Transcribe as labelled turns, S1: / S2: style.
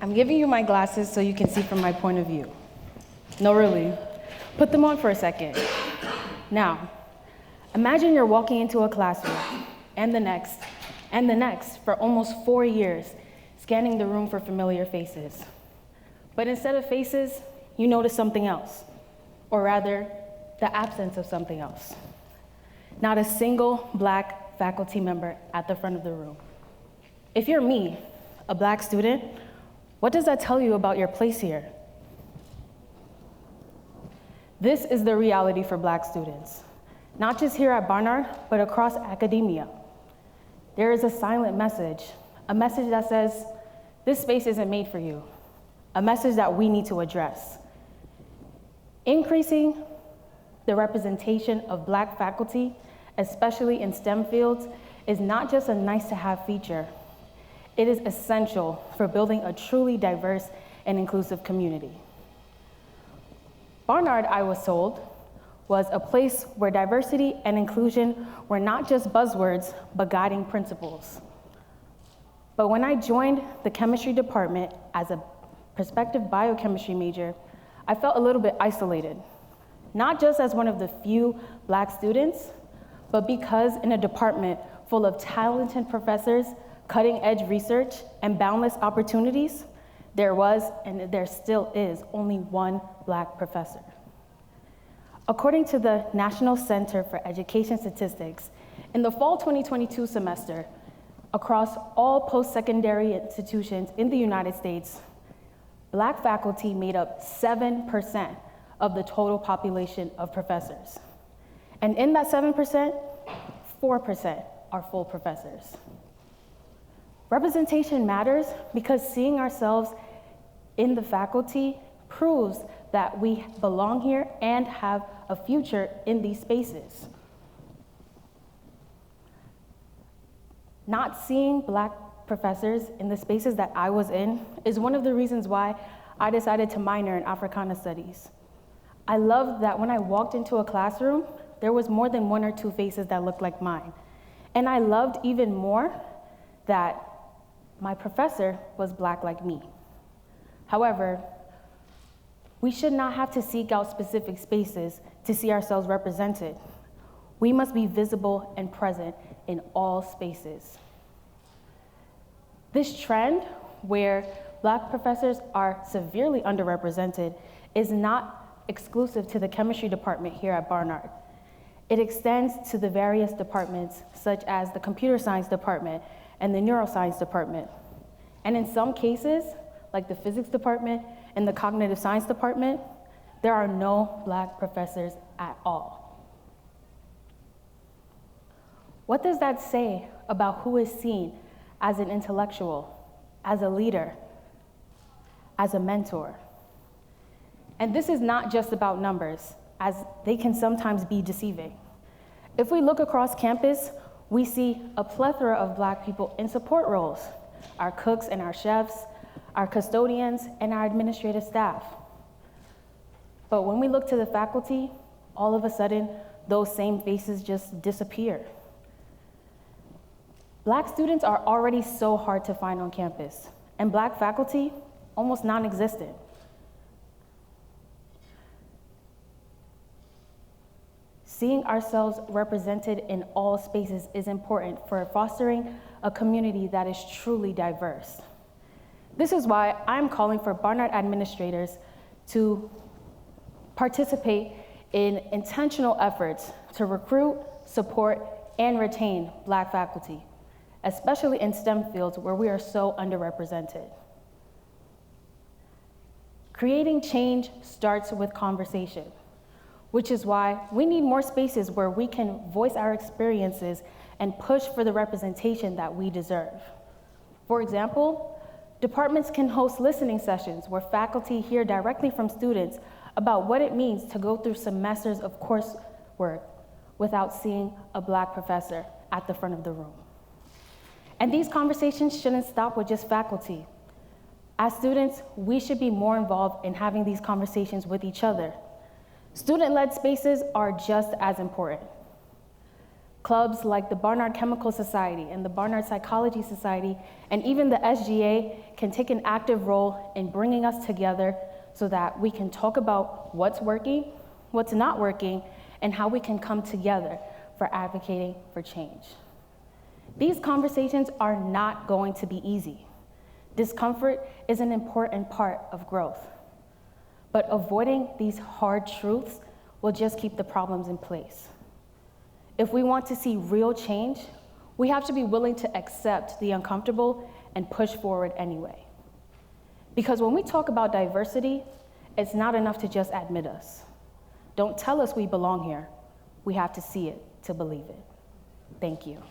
S1: I'm giving you my glasses so you can see from my point of view. No, really. Put them on for a second. Now, imagine you're walking into a classroom, and the next, for almost 4 years, scanning the room for familiar faces. But instead of faces, you notice something else, or rather, the absence of something else. Not a single Black faculty member at the front of the room. If you're me, a Black student, what does that tell you about your place here? This is the reality for Black students, not just here at Barnard, but across academia. There is a silent message, a message that says, this space isn't made for you, a message that we need to address. Increasing the representation of Black faculty, especially in STEM fields, is not just a nice-to-have feature. It is essential for building a truly diverse and inclusive community. Barnard, I was told, was a place where diversity and inclusion were not just buzzwords, but guiding principles. But when I joined the chemistry department as a prospective biochemistry major, I felt a little bit isolated, not just as one of the few Black students, but because in a department full of talented professors, cutting-edge research, and boundless opportunities, there was, and there still is, only one Black professor. According to the National Center for Education Statistics, in the fall 2022 semester, across all post-secondary institutions in the United States, Black faculty made up 7% of the total population of professors. And in that 7%, 4% are full professors. Representation matters because seeing ourselves in the faculty proves that we belong here and have a future in these spaces. Not seeing Black professors in the spaces that I was in is one of the reasons why I decided to minor in Africana Studies. I loved that when I walked into a classroom, there was more than one or two faces that looked like mine. And I loved even more that my professor was Black like me. However, we should not have to seek out specific spaces to see ourselves represented. We must be visible and present in all spaces. This trend, where Black professors are severely underrepresented, is not exclusive to the chemistry department here at Barnard. It extends to the various departments, such as the computer science department and the neuroscience department. And in some cases, like the physics department and the cognitive science department, there are no Black professors at all. What does that say about who is seen as an intellectual, as a leader, as a mentor? And this is not just about numbers, as they can sometimes be deceiving. If we look across campus, we see a plethora of Black people in support roles, our cooks and our chefs, our custodians, and our administrative staff. But when we look to the faculty, all of a sudden, those same faces just disappear. Black students are already so hard to find on campus, and Black faculty, almost non-existent. Seeing ourselves represented in all spaces is important for fostering a community that is truly diverse. This is why I'm calling for Barnard administrators to participate in intentional efforts to recruit, support, and retain Black faculty, especially in STEM fields where we are so underrepresented. Creating change starts with conversation, which is why we need more spaces where we can voice our experiences and push for the representation that we deserve. For example, departments can host listening sessions where faculty hear directly from students about what it means to go through semesters of coursework without seeing a Black professor at the front of the room. And these conversations shouldn't stop with just faculty. As students, we should be more involved in having these conversations with each other. Student-led spaces are just as important. Clubs like the Barnard Chemical Society and the Barnard Psychology Society, and even the SGA can take an active role in bringing us together so that we can talk about what's working, what's not working, and how we can come together for advocating for change. These conversations are not going to be easy. Discomfort is an important part of growth, but avoiding these hard truths will just keep the problems in place. If we want to see real change, we have to be willing to accept the uncomfortable and push forward anyway. Because when we talk about diversity, it's not enough to just admit us. Don't tell us we belong here. We have to see it to believe it. Thank you.